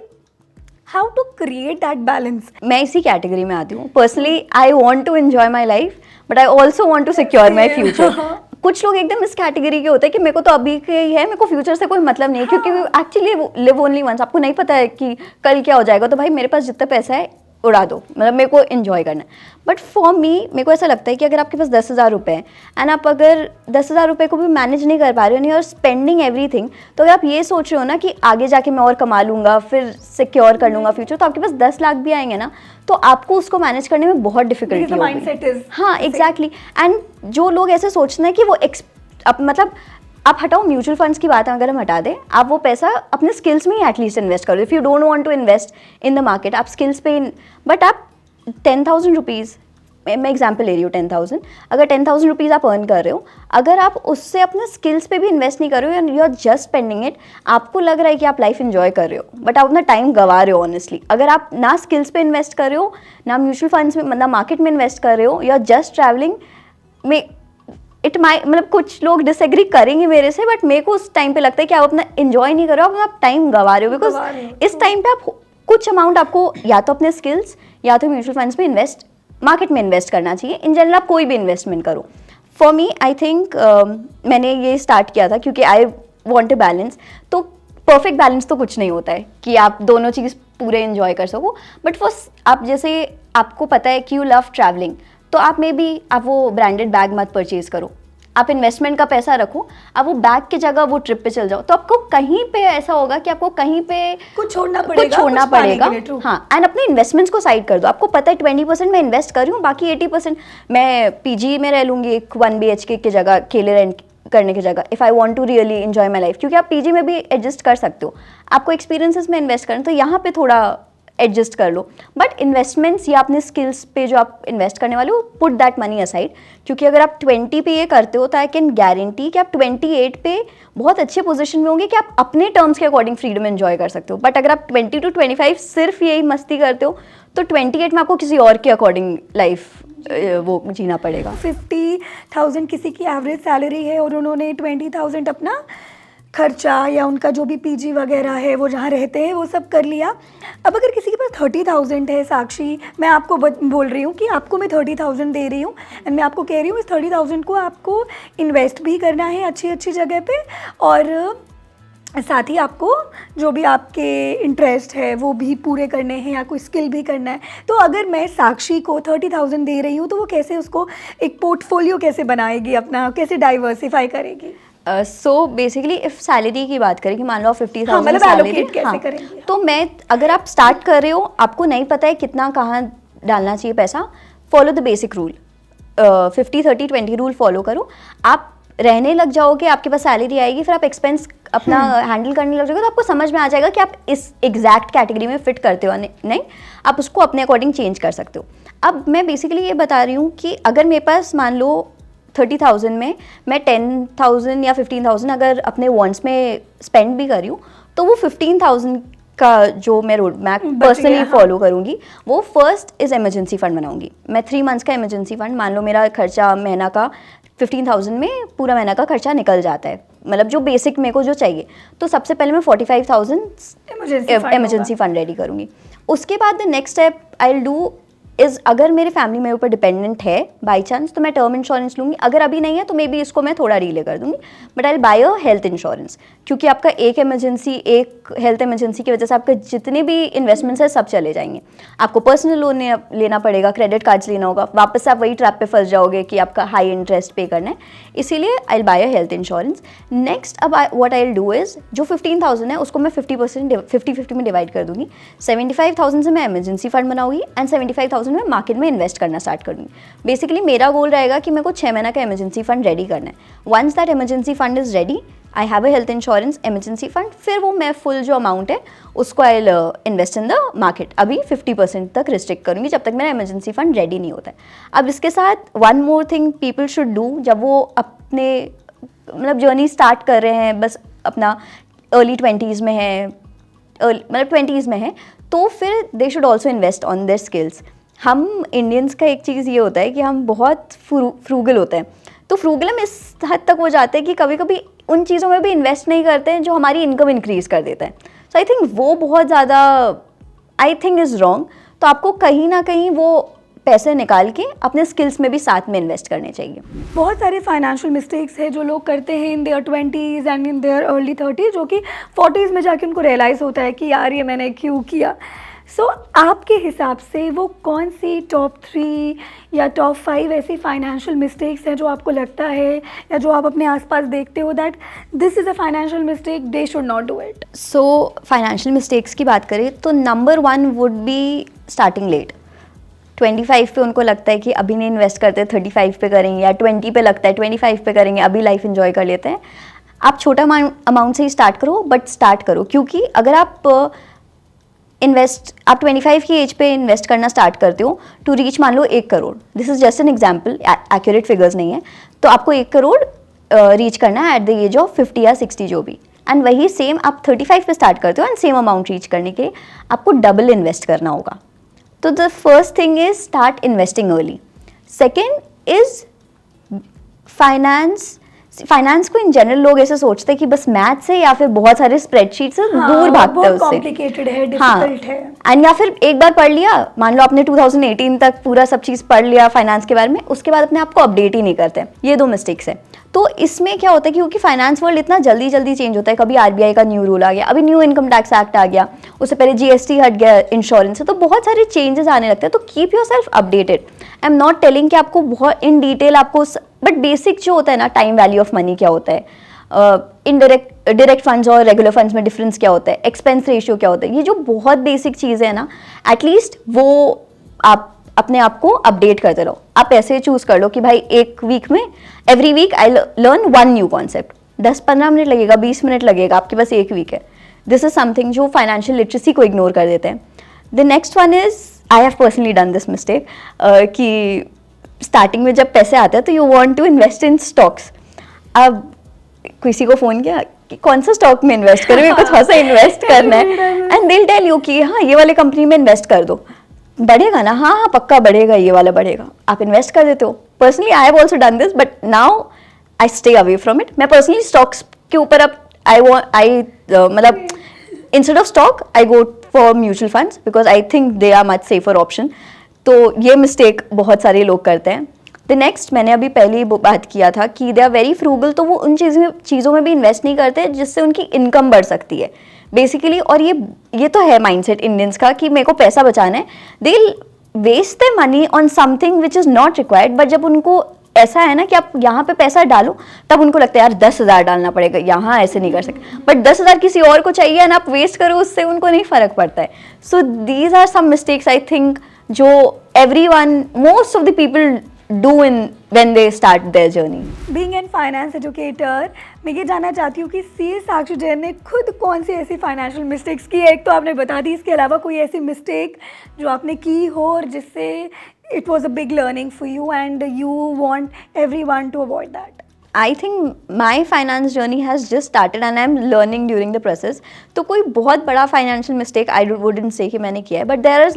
how to create that balance.
मैं इसी कैटेगरी में आती हूँ. Personally I want to enjoy my life, but I also want to secure my future. कुछ लोग एकदम इस कैटेगरी के होते हैं कि मेरे को तो अभी के ही है, मेरे को फ्यूचर से कोई मतलब नहीं है, क्योंकि एक्चुअली लिव ओनली वंस. आपको नहीं पता है कि कल क्या हो जाएगा, तो भाई मेरे पास जितना पैसा है उड़ा दो, मतलब मेरे को एंजॉय करना है. बट फॉर मी, मेरे को ऐसा लगता है कि अगर आपके पास 10,000 रुपये हैं एंड आप अगर 10,000 रुपये को भी मैनेज नहीं कर पा रहे हो, नहीं, और स्पेंडिंग एवरीथिंग, तो अगर आप ये सोच रहे हो ना कि आगे जाके मैं और कमा लूँगा, फिर सिक्योर कर लूँगा फ्यूचर, तो आपके पास 10 लाख भी आएंगे ना, तो आपको उसको मैनेज करने में बहुत डिफिकल्टी होगी. हाँ, एग्जैक्टली. एंड जो लोग ऐसे सोचते हैं कि वो मतलब आप हटाओ म्यूचुअल फंड्स की बात अगर हम हटा दें, आप वो पैसा अपने स्किल्स में ही एटलीस्ट इन्वेस्ट करो. If you don't want to invest in the market, आप स्किल्स पे बट आप 10,000 रुपीज़, मैं एग्जांपल ले रही हूँ, 10,000, अगर 10,000 रुपीज़ आप अर्न कर रहे हो, अगर आप उससे अपने स्किल्स पे भी इन्वेस्ट नहीं कर रहे हो, you are just spending it, आपको लग रहा है कि आप लाइफ इन्जॉय कर रहे हो, बट आप अपना टाइम गवा रहे हो. ऑनेस्टली, अगर आप ना स्किल्स पे इन्वेस्ट कर रहे हो, ना म्यूचुअल फंड्स में, ना मार्केट में इन्वेस्ट कर रहे हो, यू आर जस्ट ट्रैवलिंग में, मतलब कुछ लोग डिसएग्री करेंगे मेरे से, बट मेरे को उस टाइम पे लगता है कि आप अपना एंजॉय नहीं कर रहे हो, आप टाइम गवा रहे हो. बिकॉज इस टाइम पे आप कुछ अमाउंट आपको या तो अपने स्किल्स या तो म्यूचुअल फंड्स में इन्वेस्ट, मार्केट में इन्वेस्ट करना चाहिए. इन जनरल आप कोई भी इन्वेस्टमेंट करो. फॉर मी आई थिंक मैंने ये स्टार्ट किया था क्योंकि आई वॉन्ट अ बैलेंस. तो परफेक्ट बैलेंस तो कुछ नहीं होता है कि आप दोनों चीज़ पूरे इन्जॉय कर सको, बट वो आप जैसे आपको पता है कि यू लव ट्रैवलिंग, तो आप मे बी आप वो ब्रांडेड बैग मत परचेज करो, आप इन्वेस्टमेंट का पैसा रखो, आप वो बैग की जगह वो ट्रिप पे चल जाओ, तो आपको कहीं पे ऐसा होगा कि आपको कहीं पे
कुछ छोड़ना
कुछ छोड़ना पड़ेगा। हाँ, एंड अपने इन्वेस्टमेंट्स को साइड कर दो। आपको पता है 20% मैं इन्वेस्ट कर रही हूँ, बाकी 80% मैं पीजी में रह लूँगी, 1 BHK की जगह, अकेले रेंट करने की जगह, if I want to really enjoy my life, क्योंकि आप पीजी में भी एडजस्ट कर सकते हो। आपको एक्सपीरियंसेस में इन्वेस्ट करना, तो यहाँ पे थोड़ा एडजस्ट कर लो। बट इन्वेस्टमेंट्स या अपने स्किल्स पे जो आप इन्वेस्ट करने वाले हो, पुट दैट मनी असाइड, क्योंकि अगर आप 20 पे ये करते हो तो आई कैन गारंटी कि आप 28 पे बहुत अच्छे पोजीशन में होंगे कि आप अपने टर्म्स के अकॉर्डिंग फ्रीडम एंजॉय कर सकते हो। बट अगर आप 20 to 25 सिर्फ यही मस्ती करते हो, तो 28 में आपको किसी और के अकॉर्डिंग लाइफ वो जीना पड़ेगा।
50,000 किसी की एवरेज सैलरी है और उन्होंने 20,000 अपना खर्चा या उनका जो भी पीजी वगैरह है, वो जहाँ रहते हैं, वो सब कर लिया। अब अगर किसी के पास 30,000 है, साक्षी, मैं आपको बोल रही हूँ कि आपको मैं 30,000 दे रही हूँ, एंड मैं आपको कह रही हूँ इस 30,000 को आपको इन्वेस्ट भी करना है अच्छी अच्छी जगह पे, और साथ ही आपको जो भी आपके इंटरेस्ट है वो भी पूरे करने हैं या कोई स्किल भी करना है। तो अगर मैं साक्षी को 30,000 दे रही हूँ, तो वो कैसे उसको एक पोर्टफोलियो कैसे बनाएगी, अपना कैसे डाइवर्सिफाई करेगी?
सो बेसिकली इफ सैलरी की बात करें कि मान लो 50,000
हाँ, मतलब
सैलरी,
allocate कैसे करेंगे?
तो मैं, अगर आप स्टार्ट कर रहे हो, आपको नहीं पता है कितना कहाँ डालना चाहिए पैसा, follow the basic rule, 50-30-20 rule follow करो। आप रहने लग जाओगे, आपके पास सैलरी आएगी, फिर आप एक्सपेंस अपना हैंडल करने लग जाओगे, तो आपको समझ में आ जाएगा कि आप इस एग्जैक्ट कैटेगरी में फिट करते हो नहीं, आप उसको अपने अकॉर्डिंग चेंज कर सकते हो। अब मैं बेसिकली ये बता रही हूँ कि अगर मेरे पास मान लो 30,000 में मैं 10,000 या 15,000 अगर अपने वॉन्ट्स में स्पेंड भी कर रही हूँ, तो वो 15,000 का जो मैं रोड मैप पर्सनली फॉलो करूँगी, वो फर्स्ट इज़ इमरजेंसी फंड बनाऊंगी। मैं 3 months का इमरजेंसी फंड, मान लो मेरा खर्चा महीना का 15,000 में पूरा महीना का खर्चा निकल जाता है, मतलब जो बेसिक मेरे को जो चाहिए, तो सबसे पहले मैं 45,000 इमरजेंसी फंड रेडी करूँगी। उसके बाद the next step I will do is, अगर मेरे फैमिली मेरे ऊपर डिपेंडेंट है बाई चांस, तो मैं टर्म इंश्योरेंस लूँगी। अगर अभी नहीं है तो मे बी इसको मैं थोड़ा डिले कर दूँगी, but I will buy a health insurance, क्योंकि आपका एक हेल्थ इमरजेंसी की वजह से आपके जितने भी इन्वेस्टमेंट्स है सब चले जाएंगे। आपको पर्सनल लोन लेना पड़ेगा, क्रेडिट कार्ड्स लेना होगा, वापस से आप वही ट्रैप पे फंस जाओगे कि आपका हाई इंटरेस्ट पे करना है, इसीलिए I will buy a health insurance. Next, अब what I will do is, जो 15,000 है उसको मैं 50% में डिवाइड कर दूँगी। 75,000 से मैं इमरजेंसी फंड बनाऊँगी एंड 75,000 में मार्केट में इन्वेस्ट करना स्टार्ट करूँगी। बेसिकली मेरा गोल रहेगा कि मेरे को 6 महीना का इमरजेंसी फंड रेडी करना है। Once that emergency fund is ready, I have a health insurance, emergency fund, फिर वो मैं फुल जो अमाउंट है उसको I invest in the market. अभी 50% तक रिस्ट्रिक्ट करूँगी जब तक मेरा इमरजेंसी फंड रेडी नहीं होता है। अब इसके साथ one more thing people should do, जब वो अपने मतलब जर्नी स्टार्ट कर रहे हैं, बस अपना अर्ली 20s में है, मतलब 20s में है, तो फिर they should also invest on their skills. हम इंडियंस का एक चीज़ ये होता है कि हम बहुत फ्रूगल होते हैं, तो फ्रूगल हम इस हद तक हो जाते हैं कि कभी कभी उन चीज़ों में भी इन्वेस्ट नहीं करते हैं जो हमारी इनकम इंक्रीज़ कर देता है। सो आई थिंक वो बहुत ज़्यादा आई थिंक इज़ रॉन्ग। तो आपको कहीं ना कहीं वो पैसे निकाल के अपने स्किल्स में भी साथ में इन्वेस्ट करने चाहिए।
बहुत सारे फाइनेंशियल मिस्टेक्स है जो लोग करते हैं in their 20s and in their early 30s, जो कि 40s में जाके उनको रियलाइज़ होता है कि यार ये मैंने क्यों किया। सो आपके हिसाब से वो कौन सी टॉप 3 या टॉप 5 ऐसी फाइनेंशियल मिस्टेक्स हैं जो आपको लगता है या जो आप अपने आसपास देखते हो that this is a financial mistake, they should not do it?
So financial mistakes की बात करें तो number 1 would be starting late. 25 पे उनको लगता है कि अभी नहीं इन्वेस्ट करते, 35 पे करेंगे, या 20 पे लगता है 25 पे करेंगे, अभी लाइफ एंजॉय कर लेते हैं। आप छोटा अमाउंट से ही स्टार्ट करो, बट स्टार्ट करो, क्योंकि अगर आप आप 25 की एज पे इन्वेस्ट करना स्टार्ट करते हो टू रीच मान लो 1 crore, this is just an example, accurate figures नहीं है, तो आपको 1 करोड़ रीच करना है एट द एज ऑफ 50 या 60 जो भी, एंड वही सेम आप 35 पे स्टार्ट करते हो एंड सेम अमाउंट रीच करने के लिए आपको डबल इन्वेस्ट करना होगा। तो the first thing is start investing early. Second is finance को इन जनरल लोग ऐसे सोचते हैं कि बस मैथ से या फिर बहुत सारे स्प्रेडशीट से दूर भागते हैं उससे,
कॉम्प्लिकेटेड है, डिफिकल्ट है,
एंड या फिर एक बार पढ़ लिया, मान लो आपने 2018 तक पूरा सब चीज़ पढ़ लिया फाइनेंस के बारे में, उसके बाद अपने आप को अपडेट ही नहीं करते। ये 2 मिस्टेक्स है। तो इसमें क्या होता है, क्योंकि फाइनेंस वर्ल्ड इतना जल्दी जल्दी चेंज होता है, कभी RBI का न्यू रूल आ गया, अभी न्यू इनकम टैक्स एक्ट आ गया, उससे पहले GST हट गया इंश्योरेंस से, तो बहुत सारे चेंजेस आने लगते हैं। तो keep your self updated. I am not telling कि आपको बहुत इन डिटेल आपको बट बेसिक जो होता है ना, टाइम वैल्यू ऑफ मनी क्या होता है, डायरेक्ट फंड्स और रेगुलर फंड्स में डिफरेंस क्या होता है, एक्सपेंस रेशियो क्या होता है, ये जो बहुत बेसिक चीज़ें हैं ना, एटलीस्ट वो आप अपने आप को अपडेट करते रहो। आप ऐसे चूज कर लो कि भाई एक वीक में, every week I learn one new concept, 10-15 minute लगेगा, 20 मिनट लगेगा, आपके पास एक वीक है। दिस इज समथिंग जो फाइनेंशियल लिटरेसी को इग्नोर कर देते हैं। The next one is, I have personally done this mistake, कि स्टार्टिंग में जब पैसे आते हैं तो you want to invest in stocks. अब किसी को फ़ोन किया कि कौन सा स्टॉक में इन्वेस्ट करें, मेरे को थोड़ा सा इन्वेस्ट करना है, एंड दिल टेल यू कि हाँ ये वाले कंपनी में इन्वेस्ट कर दो, बढ़ेगा ना, हाँ हाँ पक्का बढ़ेगा, ये वाला बढ़ेगा, आप इन्वेस्ट कर देते हो। Personally I have also done this, but now I stay away from it. मैं पर्सनली स्टॉक्स के ऊपर अब मतलब instead of stock I go for mutual funds because I think they are much safer option. तो ये mistake बहुत सारे लोग करते हैं। द नेक्स्ट, मैंने अभी पहले ही बात किया था कि दे आर वेरी फ्रूगल, तो वो उन चीज़ों में भी इन्वेस्ट नहीं करते जिससे उनकी इनकम बढ़ सकती है बेसिकली। और ये तो है माइंडसेट इंडियंस का कि मेरे को पैसा बचाना है, they waste the money on something which is not required. But जब उनको ऐसा है ना कि आप यहाँ पे पैसा डालो, तब उनको लगता है यार 10,000 डालना पड़ेगा, यहाँ ऐसे नहीं कर सकते। बट 10,000 किसी और को चाहिए एंड आप वेस्ट करो, उससे उनको नहीं फर्क पड़ता है। So these are some mistakes I think जो everyone, most of the people do when they start their journey.
Being an finance educator, मैं ये जानना चाहती हूँ कि सी साक्षी जैन ने खुद कौन सी ऐसी फाइनेंशियल मिस्टेक्स की है। एक तो आपने बता दी, इसके अलावा कोई ऐसी मिस्टेक जो आपने की हो और जिससे it was a big learning for you and you want everyone to avoid that?
I think my finance journey has just started and I'm learning during the process. तो कोई बहुत बड़ा financial mistake I wouldn't say कि मैंने किया है, but there are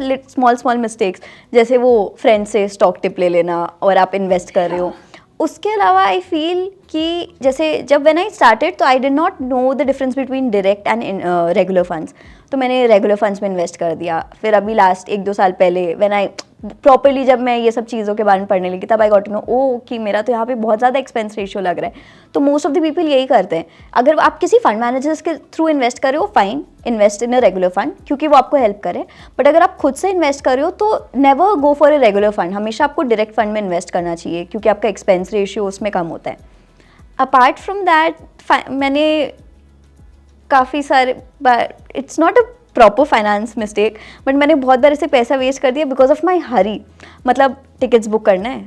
small mistakes, जैसे वो friend से stock tip ले लेना और आप invest कर रहे हो। उसके अलावा आई फील कि जैसे जब व्हेन आई स्टार्टेड तो I did not know the difference between direct and regular funds, तो मैंने रेगुलर फंड्स में इन्वेस्ट कर दिया। फिर अभी लास्ट 1-2 साल पहले व्हेन आई प्रॉपरली जब मैं ये सब चीज़ों के बारे में पढ़ने लगी, तब आई गॉट टू नो ओ कि मेरा तो यहाँ पे बहुत ज़्यादा एक्सपेंस रेशियो लग रहा है। तो मोस्ट ऑफ द पीपल यही करते हैं। अगर आप किसी फंड मैनेजर्स के थ्रू इन्वेस्ट कर रहे हो, fine, invest in a regular fund क्योंकि वो आपको हेल्प करे। बट अगर आप खुद से इन्वेस्ट कर रहे हो तो never go for a regular fund, हमेशा आपको डायरेक्ट फंड में इन्वेस्ट करना चाहिए क्योंकि आपका एक्सपेंस रेशियो उसमें कम होता है। अपार्ट फ्रॉम दैट मैंने काफ़ी सारे बार, it's not a proper finance mistake, but मैंने बहुत बार ऐसे पैसा वेस्ट कर दिया बिकॉज ऑफ माई हरी। मतलब टिकट्स बुक करना है,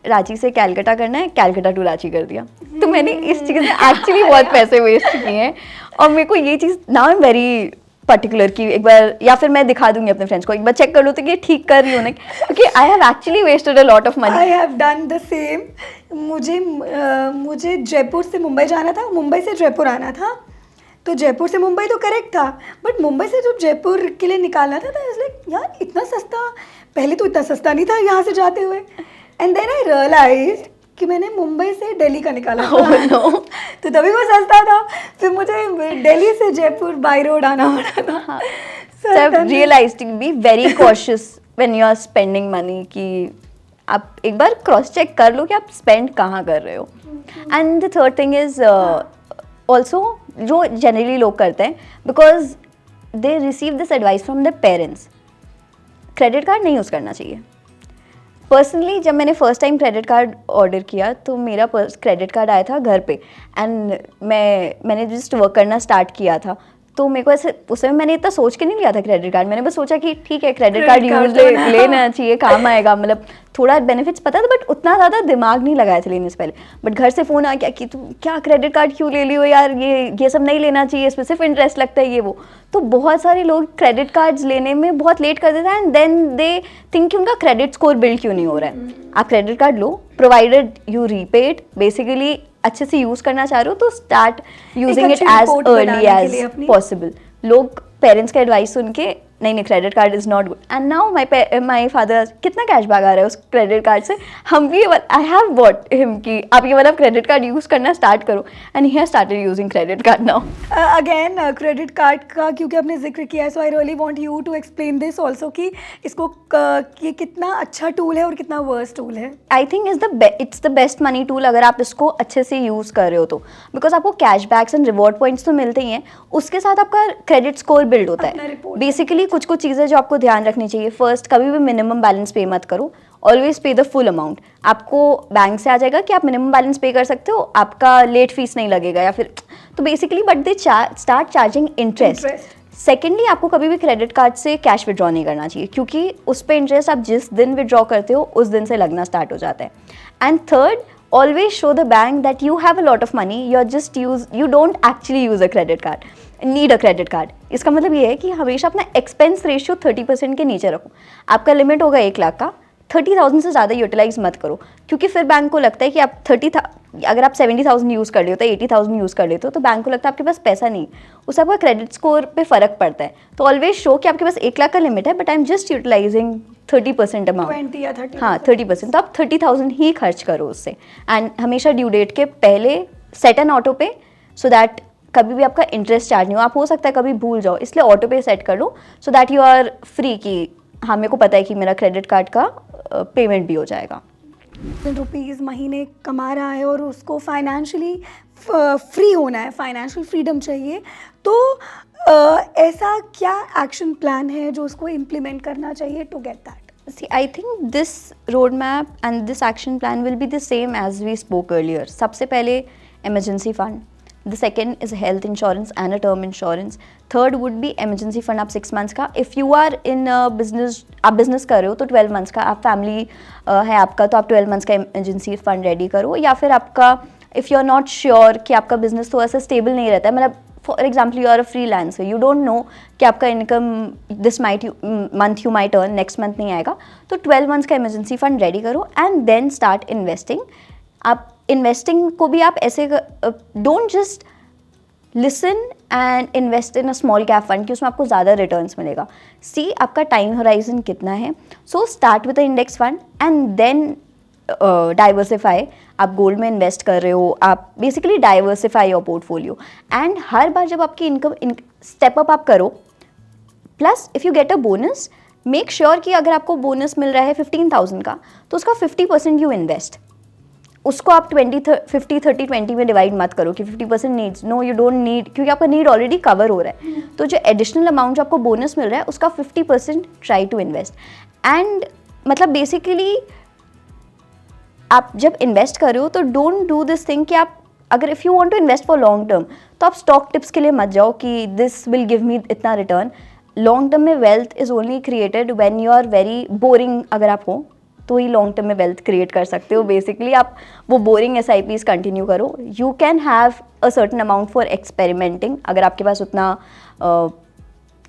रांची से कैलकाटा करना है, कैलकाटा टू रांची कर दिया। तो मैंने इस चीज़ में एक्चुअली बहुत पैसे वेस्ट किए हैं। और मेरे को ये चीज़ now I am very particular कि एक बार, या फिर मैं दिखा दूंगी अपने फ्रेंड्स को, एक बार चेक कर लो तो कि ठीक कर रही हूँ ना, क्योंकि I have actually wasted a lot of money.
I have done the same. मुझे जयपुर से मुंबई जाना था, मुंबई से जयपुर आना था, तो जयपुर से मुंबई तो करेक्ट था, बट मुंबई से जब जयपुर के लिए निकालना था तो लाइक यार इतना सस्ता, पहले तो इतना सस्ता नहीं था यहाँ से जाते हुए। एंड देन आई रियलाइज्ड कि मैंने मुंबई से दिल्ली का निकाला था।
no.
तो तभी वो सस्ता था। फिर मुझे दिल्ली से जयपुर बाई रोड आना पड़ा था।
So realized to be very cautious when you are spending money कि आप एक बार क्रॉस चेक कर लो कि आप स्पेंड कहाँ कर रहे हो। And the third thing is also जो जनरली लोग करते हैं because they receive this advice from the parents, credit card नहीं यूज़ करना चाहिए। पर्सनली जब मैंने first time credit card order किया तो मेरा क्रेडिट कार्ड आया था घर पे एंड मैंने जस्ट वर्क करना स्टार्ट किया था, तो मेरे को ऐसे उस समय मैंने इतना सोच के नहीं लिया था क्रेडिट कार्ड। मैंने बस सोचा कि ठीक है क्रेडिट कार्ड यूज लेना चाहिए, काम आएगा, मतलब थोड़ा बेनिफिट्स पता था बट उतना ज़्यादा दिमाग नहीं लगाया था लेने से पहले। बट घर से फ़ोन आ गया कि तू क्या क्रेडिट कार्ड क्यों ले लियो यार, ये सब नहीं लेना चाहिए, इसमें सिर्फ इंटरेस्ट लगता है ये वो। तो बहुत सारे लोग क्रेडिट कार्ड्स लेने में बहुत लेट कर देते हैं एंड देन दे थिंक कि उनका क्रेडिट स्कोर बिल्ड क्यों नहीं हो रहा है। आप क्रेडिट कार्ड लो प्रोवाइडेड यू रीपेड, बेसिकली अच्छे से यूज़ करना चाह रहे हो तो start using it as early as possible. लोग पेरेंट्स का एडवाइस सुन के नहीं credit card is not good and now my father कितना कैशबैक आ रहा है उस क्रेडिट कार्ड से, हम भी आई हैव बॉट हिम कि आप ये वाला क्रेडिट कार्ड यूज़ करना स्टार्ट करो and he has started using credit card now.
Again credit card का क्योंकि आपने जिक्र किया है, so I really want you to explain this also कि इसको ये कितना अच्छा टूल है और कितना वर्स्ट टूल है।
I think it's the best money tool अगर आप इसको अच्छे से यूज़ कर रहे हो तो, बिकॉज आपको कैशबैक्स एंड रिवॉर्ड पॉइंट्स तो मिलते ही हैं, उसके साथ आपका क्रेडिट स्कोर बिल्ड होता है। बेसिकली कुछ चीज़ें जो आपको ध्यान रखनी चाहिए, फर्स्ट कभी भी मिनिमम बैलेंस पे मत करो ऑलवेज पे द फुल अमाउंट। आपको बैंक से आ जाएगा कि आप मिनिमम बैलेंस पे कर सकते हो, आपका लेट फीस नहीं लगेगा या फिर, तो basically but they start charging interest. Secondly, आपको कभी भी क्रेडिट कार्ड से कैश विड्रॉ नहीं करना चाहिए, क्योंकि उस पर इंटरेस्ट आप जिस दिन विड्रॉ करते हो उस दिन से लगना स्टार्ट हो जाता है। And third, always show the bank that you have a lot of money, you don't actually use a credit card, need a credit card। इसका मतलब ये है कि हमेशा अपना एक्सपेंस रेशियो 30% के नीचे रखो। आपका लिमिट होगा 1 लाख का, 30,000 से ज़्यादा यूटिलाइज मत करो, क्योंकि फिर बैंक को लगता है कि आप अगर आप 70,000 यूज़ कर लेते हो, 80,000 यूज़ कर लेते हो, तो बैंक को लगता है आपके पास पैसा नहीं, उससे आपका क्रेडिट स्कोर पे फ़र्क पड़ता है। तो ऑलवेज शो कि आपके पास 1 लाख का लिमिट है, but I am just utilising 30% amount,
20 या 30।
हाँ 30%, तो आप 30,000 ही खर्च करो उससे। एंड हमेशा ड्यू डेट के पहले सेट एन ऑटो पे, सो दैट कभी भी आपका इंटरेस्ट चार्ज नहीं हो। आप हो सकता है कभी भूल जाओ, इसलिए ऑटो पे सेट कर लो, so that you are free कि हाँ मेरे को पता है कि मेरा क्रेडिट कार्ड का पेमेंट भी हो जाएगा।
रुपीज़ महीने कमा रहा है और उसको फाइनेंशियली फ्री होना है, फाइनेंशियल फ्रीडम चाहिए, तो ऐसा क्या एक्शन प्लान है जो उसको इम्प्लीमेंट करना चाहिए to get that?
See, I think this roadmap and this action plan will be the same as we spoke earlier. सबसे पहले emergency fund, the second is health insurance and a term insurance, third would be emergency fund आप 6 months का। if you are in a business, आप business कर रहे हो तो 12 months का, आप family है आपका तो आप 12 months का emergency fund ready करो। या फिर आपका if you are not sure कि आपका business थोड़ा सा stable नहीं रहता है, मतलब for example you are a freelancer, you don't know कि आपका income this month you might earn, next month नहीं आएगा, तो 12 मंथ्स का इमरजेंसी फंड रेडी करो एंड देन स्टार्ट इन्वेस्टिंग। आप इन्वेस्टिंग को भी आप ऐसे don't just listen and invest in a small cap fund कि उसमें आपको ज़्यादा रिटर्न्स मिलेगा। सी आपका टाइम होराइजन कितना है, so start with a index fund and then diversify. आप गोल्ड में इन्वेस्ट कर रहे हो, आप basically diversify your portfolio. And हर बार जब आपकी इनकम स्टेप अप आप करो, plus if you get a bonus, make sure कि अगर आपको बोनस मिल रहा है 15,000 का, तो उसका 50% यू इन्वेस्ट। उसको आप 50-30-20 में डिवाइड मत करो कि 50% needs, no you don't need, क्योंकि आपका नीड ऑलरेडी कवर हो रहा है। तो जो एडिशनल अमाउंट जो आपको बोनस मिल रहा है उसका 50% ट्राई टू इन्वेस्ट। एंड मतलब बेसिकली आप जब इन्वेस्ट कर रहे हो तो डोंट डू दिस थिंग कि आप अगर if you want to invest for long term तो आप स्टॉक टिप्स के लिए मत जाओ कि दिस विल गिव मी इतना रिटर्न। लॉन्ग टर्म में wealth is only created when you are very boring, अगर आप हो तो ही लॉन्ग टर्म में वेल्थ क्रिएट कर सकते हो। बेसिकली आप वो बोरिंग SIPs कंटिन्यू करो। You can have a certain amount for experimenting, अगर आपके पास उतना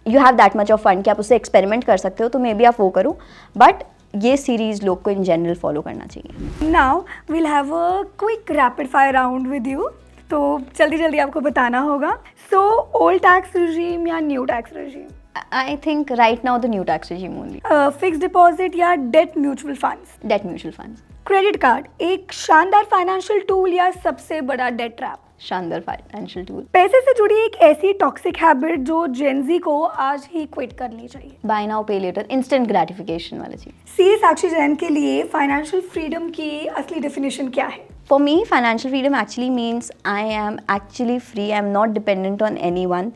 you have that much of fund कि आप उससे एक्सपेरिमेंट कर सकते हो, तो मे बी आप वो करो, बट ये सीरीज लोग को इन जनरल फॉलो करना चाहिए।
Now we'll have a quick rapid fire round with you, तो जल्दी जल्दी आपको बताना होगा। सो ओल्ड टैक्स रिजीम या new tax regime?
I think right now the new tax regime only.
Fix deposit या debt mutual funds?
Debt mutual funds.
Credit card एक शानदार फाइनेंशियल टूल या सबसे बड़ा डेट ट्रैप?
शानदार फाइनेंशियल टूल।
पैसे से जुड़ी एक ऐसी टॉक्सिक हैबिट जो जेनजी को आज ही क्विट करनी चाहिए?
Bye now pay letter, instant gratification वाली चीज।
सी साक्षी जैन के लिए फाइनेंशियल फ्रीडम की असली डेफिनेशन क्या है?
For me, financial freedom actually means I am actually free. I am not dependent on anyone.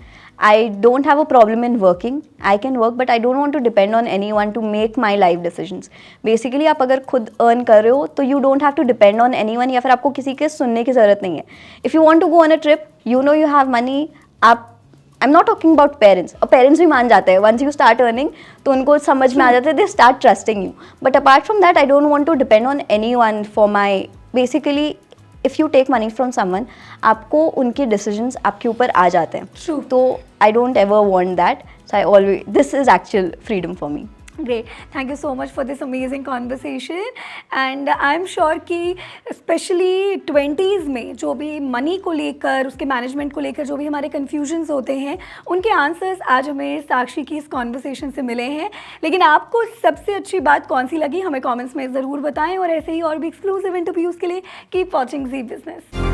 I don't have a problem in working. I can work, but I don't want to depend on anyone to make my life decisions. Basically, आप अगर खुद earn कर रहे हो तो you don't have to depend on anyone, या फिर आपको किसी के सुनने की ज़रूरत नहीं है। If you want to go on a trip, you know you have money. I'm not talking about parents. Parents भी मान जाते हैं once you start earning, तो उनको समझ में आ जाता है, they start trusting you. But apart from that, I don't want to depend on anyone for my basically if you take money from someone, आपको उनके decisions आपके ऊपर आ जाते हैं।
True.
तो I don't ever want that. So I always, this is actual freedom for me.
Great. Thank you so much for this amazing conversation. And I'm sure कि especially 20s में जो भी मनी को लेकर, उसके मैनेजमेंट को लेकर जो भी हमारे कन्फ्यूजन्स होते हैं, उनके आंसर्स आज हमें साक्षी की इस कॉन्वर्सेशन से मिले हैं। लेकिन आपको सबसे अच्छी बात कौन सी लगी हमें कमेंट्स में ज़रूर बताएं, और ऐसे ही और भी एक्सक्लूसिव इंटरव्यूज़ के लिए कीप वॉचिंग ज़ी बिजनेस।